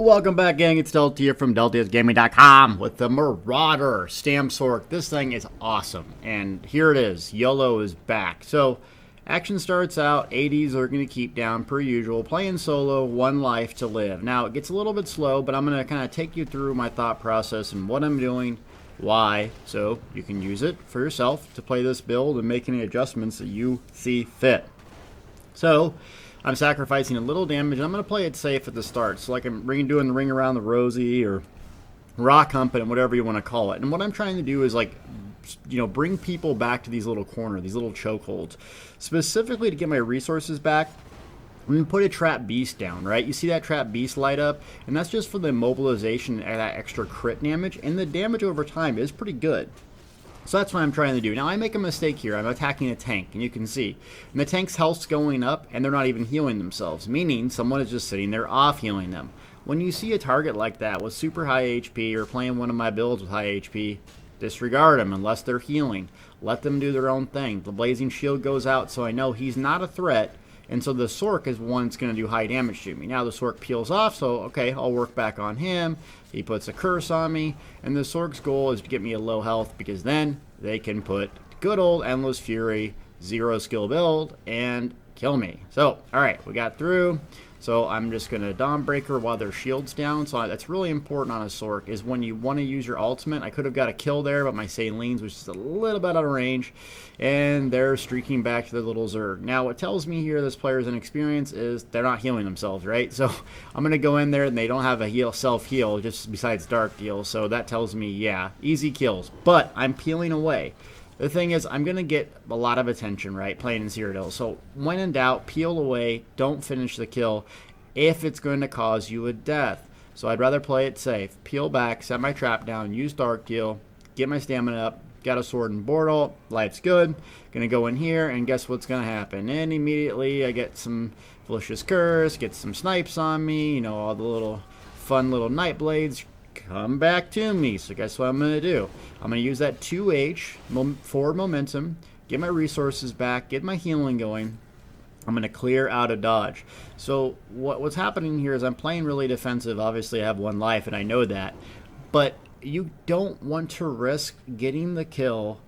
Welcome back, gang. It's Delta here from DeltaGaming.com with the Marauder Stamp Sorc. This thing is awesome, and here it is. YOLO is back. So, action starts out. ADs are going to keep down per usual. Playing solo, one life to live. Now, it gets a little bit slow, but I'm going to kind of take you through my thought process and what I'm doing, why, so you can use it for yourself to play this build and make any adjustments that you see fit. So, I'm sacrificing a little damage, and I'm going to play it safe at the start. So like I'm doing the ring around the rosy or rock humping, whatever you want to call it. And what I'm trying to do is bring people back to these little corners, these little chokeholds. Specifically to get my resources back, I'm going to put a trap beast down, right? You see that trap beast light up? And that's just for the immobilization and that extra crit damage. And the damage over time is pretty good. So that's what I'm trying to do. Now, I make a mistake here. I'm attacking a tank, and you can see. And the tank's health's going up, and they're not even healing themselves, meaning someone is just sitting there off healing them. When you see a target like that with super high HP or playing one of my builds with high HP, disregard them unless they're healing. Let them do their own thing. The blazing shield goes out, so I know he's not a threat, and so the Sorc is one that's going to do high damage to me. Now the Sorc peels off, so okay, I'll work back on him. He puts a curse on me, and the Sorc's goal is to get me a low health, because then they can put good old Endless Fury, 0 skill build, and kill me. So, alright, we got through. So I'm just going to Dawnbreaker while their shield's down. So that's really important on a Sorc, is when you want to use your ultimate. I could have got a kill there, but my Salines was just a little bit out of range. And they're streaking back to the little Zerg. Now, what tells me here this player's inexperience is they're not healing themselves, right? So I'm going to go in there, and they don't have a self-heal, just besides Dark Deal. So that tells me, yeah, easy kills. But I'm peeling away. The thing is, I'm going to get a lot of attention, right, playing in Cyrodiil. So when in doubt, peel away, don't finish the kill if it's going to cause you a death. So I'd rather play it safe. Peel back, set my trap down, use Dark Deal, get my stamina up, got a sword and board ult, life's good. Going to go in here, and guess what's going to happen? And immediately I get some Vicious Curse, get some snipes on me, you know, all the little fun little Nightblades come back to me. So guess what I'm going to do? I'm going to use that 2H for momentum, get my resources back, get my healing going. I'm going to clear out a dodge. So what's happening here is I'm playing really defensive. Obviously I have one life, and I know that. But you don't want to risk getting the kill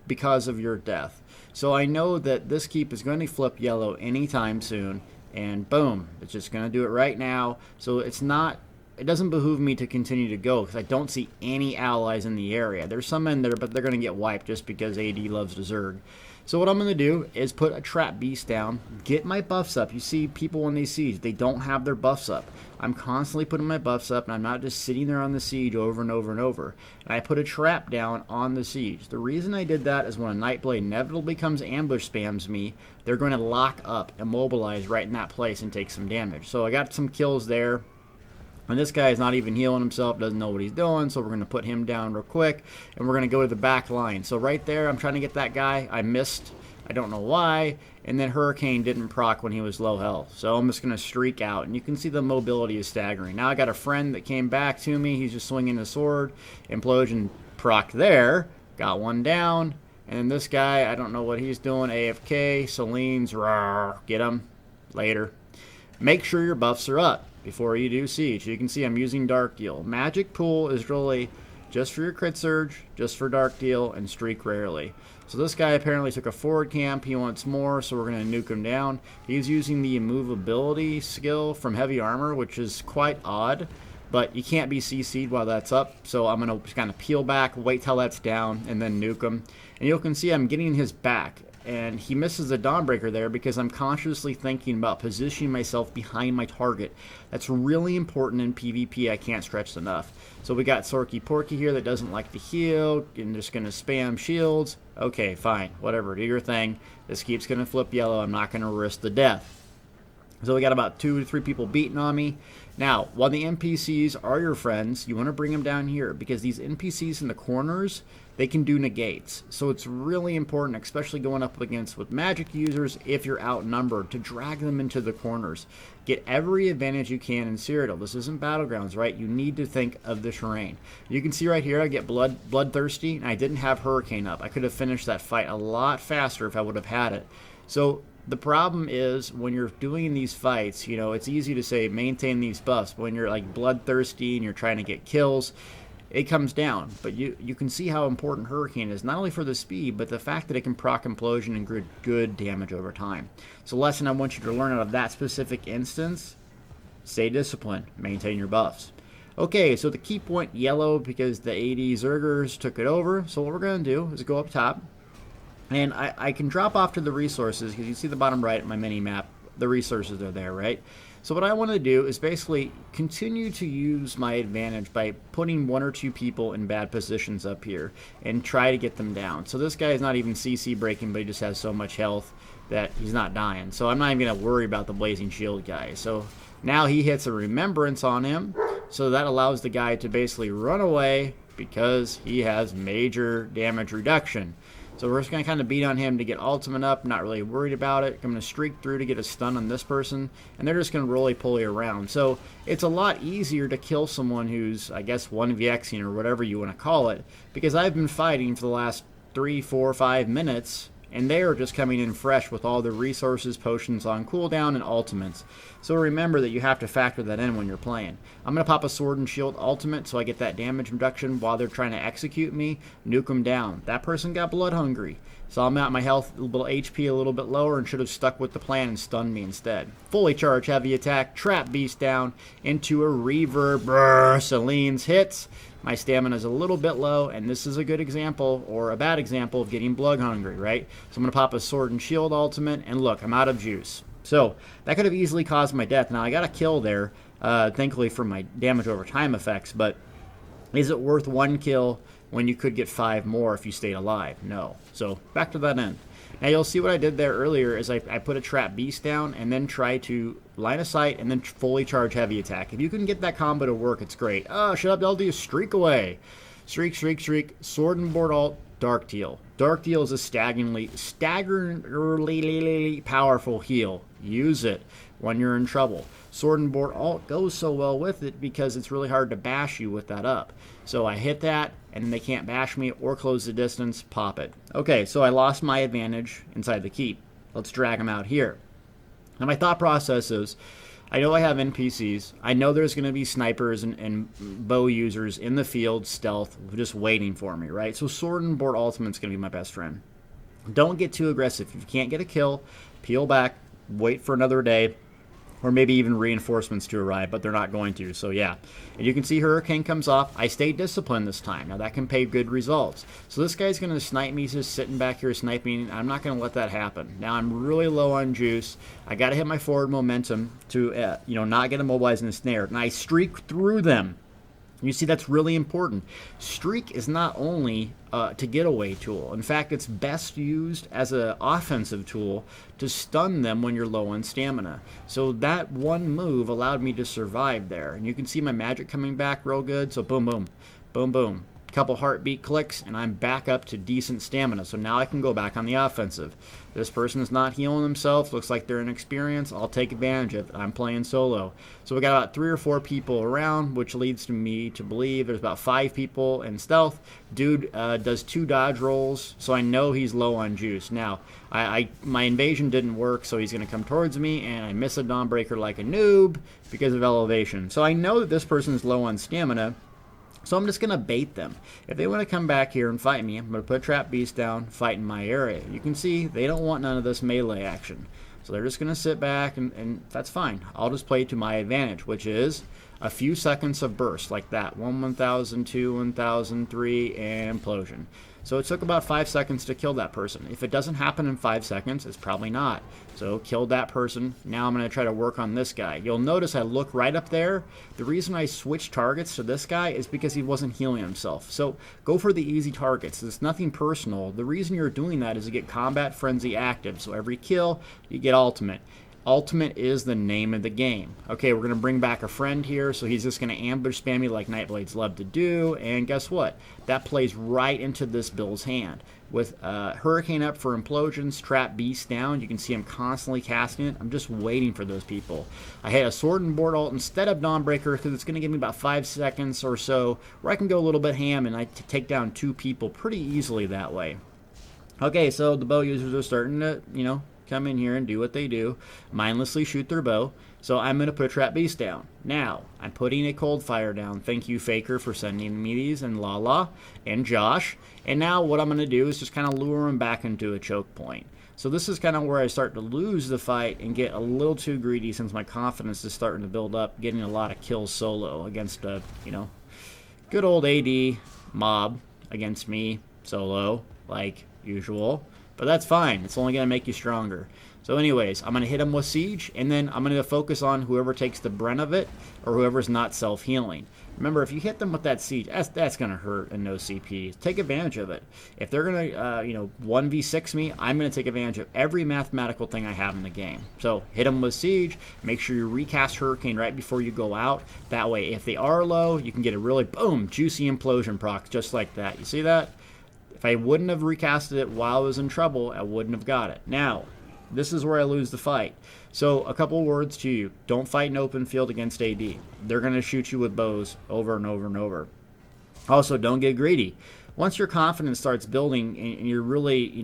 because of your death. So I know that this keep is going to flip yellow anytime soon. And boom, it's just going to do it right now. So it doesn't behoove me to continue to go because I don't see any allies in the area. There's some in there, but they're going to get wiped just because AD loves the Zerg. So what I'm going to do is put a trap beast down, get my buffs up. You see people when they siege, they don't have their buffs up. I'm constantly putting my buffs up, and I'm not just sitting there on the siege over and over and over. And I put a trap down on the siege. The reason I did that is when a Nightblade inevitably comes ambush spams me, they're going to lock up, immobilize right in that place, and take some damage. So I got some kills there. And this guy is not even healing himself, doesn't know what he's doing, so we're going to put him down real quick, and we're going to go to the back line. So right there, I'm trying to get that guy. I missed. I don't know why. And then Hurricane didn't proc when he was low health. So I'm just going to streak out, and you can see the mobility is staggering. Now I got a friend that came back to me. He's just swinging his sword. Implosion proc there. Got one down. And then this guy, I don't know what he's doing. AFK, Salines, rawr, get him. Later. Make sure your buffs are up before you do siege. You can see I'm using Dark Deal. Magic Pool is really just for your crit surge, just for Dark Deal, and streak rarely. So this guy apparently took a forward camp. He wants more, so we're going to nuke him down. He's using the immovability skill from heavy armor, which is quite odd, but you can't be CC'd while that's up. So I'm going to just kind of peel back, wait till that's down, and then nuke him. And you can see I'm getting his back. And he misses the Dawnbreaker there because I'm consciously thinking about positioning myself behind my target. That's really important in PvP. I can't stress enough. So we got Sorky Porky here that doesn't like to heal and just going to spam shields. Okay, fine. Whatever. Do your thing. This keeps going to flip yellow. I'm not going to risk the death. So we got about 2 to 3 people beating on me. Now, while the NPCs are your friends, you want to bring them down here because these NPCs in the corners, they can do negates. So it's really important, especially going up against with magic users, if you're outnumbered, to drag them into the corners. Get every advantage you can in Cyrodiil. This isn't Battlegrounds, right? You need to think of the terrain. You can see right here, I get bloodthirsty, and I didn't have Hurricane up. I could have finished that fight a lot faster if I would have had it. So The problem is when you're doing these fights, it's easy to say maintain these buffs, but when you're like bloodthirsty and you're trying to get kills, it comes down. But you can see how important Hurricane is, not only for the speed, but the fact that it can proc Implosion and good damage over time. So lesson I want you to learn out of that specific instance, stay disciplined, maintain your buffs. Okay, so the keep went yellow because the 80 Zergers took it over. So what we're going to do is go up top. And I can drop off to the resources, because you see the bottom right of my mini map, the resources are there, right? So what I want to do is basically continue to use my advantage by putting 1 or 2 people in bad positions up here and try to get them down. So this guy is not even CC breaking, but he just has so much health that he's not dying. So I'm not even going to worry about the Blazing Shield guy. So now he hits a Remembrance on him, so that allows the guy to basically run away because he has major damage reduction. So we're just going to kind of beat on him to get ultimate up, not really worried about it. I'm going to streak through to get a stun on this person, and they're just going to roly-poly around. So it's a lot easier to kill someone who's, I guess, 1vxing or whatever you want to call it, because I've been fighting for the last 3, 4, 5 minutes, and they are just coming in fresh with all the resources, potions on cooldown, and ultimates. So remember that you have to factor that in when you're playing. I'm going to pop a Sword and Shield ultimate so I get that damage reduction while they're trying to execute me, nuke them down. That person got blood hungry, so I'm at my health, a little HP a little bit lower, and should have stuck with the plan and stunned me instead. Fully charged heavy attack, trap beast down into a reverb. Brrr, Celine's hits. My stamina is a little bit low, and this is a good example, or a bad example, of getting blood hungry, right? So I'm going to pop a Sword and Shield ultimate, and look, I'm out of juice. So that could have easily caused my death. Now, I got a kill there, thankfully for my damage over time effects, but is it worth 1 kill when you could get 5 more if you stayed alive? No. So back to that end. Now, you'll see what I did there earlier is I put a trap beast down and then try to line of sight and then fully charge heavy attack. If you can get that combo to work, it's great. Oh, shut up, LD, streak away. Streak, streak, streak, sword and board alt, Darkteal. Darkteal is a staggeringly powerful heal. Use it when you're in trouble. Sword and board alt goes so well with it because it's really hard to bash you with that up. So I hit that, and then they can't bash me or close the distance, pop it. Okay, so I lost my advantage inside the keep. Let's drag them out here. Now my thought process is, I know I have NPCs. I know there's going to be snipers and bow users in the field, stealth, just waiting for me, right? So sword and board ultimate's going to be my best friend. Don't get too aggressive. If you can't get a kill, peel back, wait for another day, or maybe even reinforcements to arrive, but they're not going to, so yeah. And you can see Hurricane comes off. I stayed disciplined this time. Now that can pay good results. So this guy's going to snipe me, just sitting back here sniping. I'm not going to let that happen. Now I'm really low on juice. I got to hit my forward momentum to not get immobilized in the snare, and I streak through them. You see, that's really important. Streak is not only to getaway tool. In fact, it's best used as an offensive tool to stun them when you're low on stamina. So that one move allowed me to survive there. And you can see my magic coming back real good. So boom, boom, boom, boom. Couple heartbeat clicks, and I'm back up to decent stamina. So now I can go back on the offensive. This person is not healing themselves. Looks like they're inexperienced. I'll take advantage of it. I'm playing solo. So we got about 3 or 4 people around, which leads to me to believe there's about 5 people in stealth. Dude does 2 dodge rolls, so I know he's low on juice. Now, my invasion didn't work, so he's going to come towards me, and I miss a Dawnbreaker like a noob because of elevation. So I know that this person is low on stamina. So I'm just going to bait them. If they want to come back here and fight me, I'm going to put Trap Beast down, fight in my area. You can see they don't want none of this melee action. So they're just going to sit back, and that's fine. I'll just play to my advantage, which is a few seconds of burst like that. 1,000, 2, 1,000, 3, and implosion. So it took about 5 seconds to kill that person. If it doesn't happen in 5 seconds, it's probably not. So killed that person. Now I'm going to try to work on this guy. You'll notice I look right up there. The reason I switched targets to this guy is because he wasn't healing himself. So go for the easy targets. It's nothing personal. The reason you're doing that is to get Combat Frenzy active. So every kill, you get ultimate. Ultimate is the name of the game. Okay, we're going to bring back a friend here, so he's just going to ambush spam me like Nightblades love to do, and guess what? That plays right into this Bill's hand. With Hurricane up for implosions, Trap Beast down, you can see I'm constantly casting it. I'm just waiting for those people. I hit a Sword and Board ult instead of Dawnbreaker because it's going to give me about 5 seconds or so where I can go a little bit ham and I take down 2 people pretty easily that way. Okay, so the bow users are starting to, come in here and do what they do, mindlessly shoot their bow. So I'm going to put a trap beast down. Now, I'm putting a cold fire down. Thank you, Faker, for sending me these, and Lala, and Josh. And now what I'm going to do is just kind of lure them back into a choke point. So this is kind of where I start to lose the fight and get a little too greedy, since my confidence is starting to build up, getting a lot of kills solo against a, good old AD mob against me solo, like usual. But that's fine. It's only going to make you stronger. So anyways, I'm going to hit him with Siege, and then I'm going to focus on whoever takes the brunt of it, or whoever's not self-healing. Remember, if you hit them with that Siege, that's going to hurt and no CP. Take advantage of it. If they're going to, 1v6 me, I'm going to take advantage of every mathematical thing I have in the game. So hit them with Siege. Make sure you recast Hurricane right before you go out. That way, if they are low, you can get a really, boom, juicy implosion proc, just like that. You see that? If I wouldn't have recasted it while I was in trouble, I wouldn't have got it. Now, this is where I lose the fight. So a couple words to you. Don't fight in open field against AD. They're going to shoot you with bows over and over and over. Also, don't get greedy. Once your confidence starts building and you're really,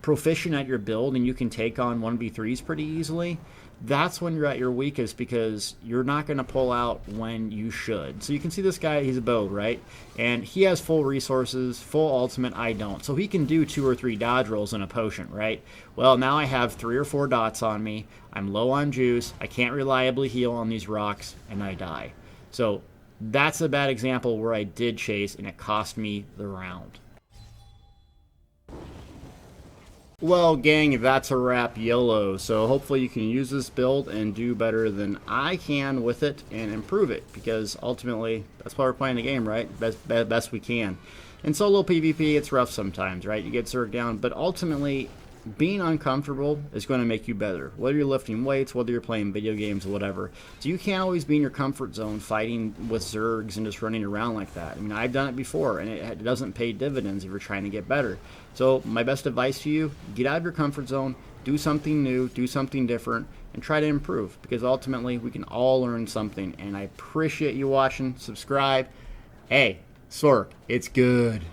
proficient at your build and you can take on 1v3s pretty easily, that's when you're at your weakest, because you're not going to pull out when you should. So you can see this guy, he's a bow, right? And he has full resources, full ultimate, I don't. So he can do 2 or 3 dodge rolls in a potion, right? Well, now I have 3 or 4 dots on me. I'm low on juice. I can't reliably heal on these rocks, and I die. So that's a bad example where I did chase, and it cost me the round. Well, gang, that's a wrap, YOLO. So hopefully you can use this build and do better than I can with it and improve it, because ultimately that's why we're playing the game, right? Best we can. In solo PvP, it's rough sometimes, right? You get zerged down, but ultimately being uncomfortable is going to make you better, whether you're lifting weights, whether you're playing video games, or whatever. So you can't always be in your comfort zone fighting with zergs and just running around like that. I mean, I've done it before, and it doesn't pay dividends if you're trying to get better. So my best advice to you, get out of your comfort zone, do something new, do something different, and try to improve, because ultimately we can all learn something. And I appreciate you watching. Subscribe. Hey, Sork, it's good.